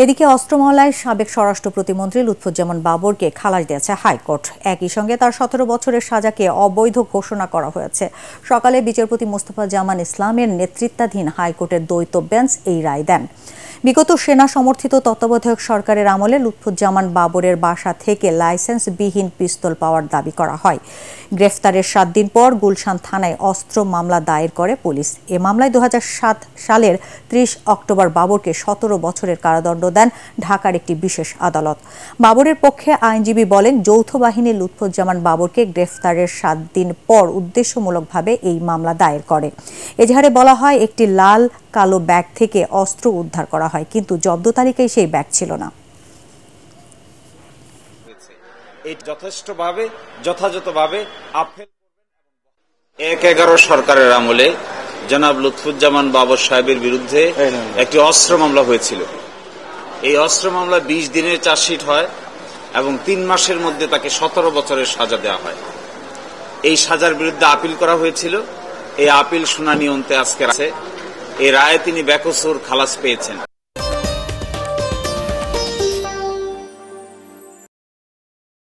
এদিকে অস্ত্র মামলায় সাবেক স্বরাষ্ট্র প্রতিমন্ত্রী লুৎফুজ্জামান বাবরকে খালাস দিয়েছে হাইকোর্ট। একই সঙ্গে তার 17 বছরের সাজাকে অবৈধ ঘোষণা করা হয়েছে। সকালে বিচারপতি মোস্তফা জামান ইসলামের নেতৃত্বাধীন হাইকোর্টের দ্বৈত বেঞ্চ এই রায় দেন। বিগত সেনা সমর্থিত তত্ত্বাবধায়ক সরকারের আমলে লুৎফুজ্জামান বাবরের বাসা থেকে লাইসেন্সবিহীন পিস্তল পাওয়ার দাবি করা হয়। গ্রেফতারের 7 দিন পর গুলশান থানায় অস্ত্র মামলা দায়ের করে পুলিশ। এ মামলায় 2007 সালের 30 অক্টোবর বাবরকে 17 বছরের কারাদণ্ড দেন ঢাকার একটি বিশেষ আদালত। বাবরের পক্ষে আইনজীবী বলেন, যৌথ বাহিনী লুৎফুজ্জামান বাবরকে গ্রেফতারের 7 দিন পর উদ্দেশ্যমূলকভাবে এই মামলা দায়ের করে। এজাহারে বলা হয়, একটি লাল কালো ব্যাগ থেকে অস্ত্র উদ্ধার করা হয়, কিন্তু জব্দ তালিকায় সেই ব্যাগ ছিল না। যথাযথভাবে 1/11 সরকারের আমলে জনাব লুৎফুজ্জামান বাবর সাহেবের বিরুদ্ধে একটি অস্ত্র মামলা হয়েছিল। এই অস্ত্র মামলা 20 দিনের চার্জশিট হয় এবং 3 মাসের মধ্যে তাকে 17 বছরের সাজা দেওয়া হয়। এই সাজার বিরুদ্ধে আপিল করা হয়েছিল। এই আপিল শুনানি অন্তে আজকে আছে। এই রায়ে তিনি বেকসুর খালাস পেয়েছেন।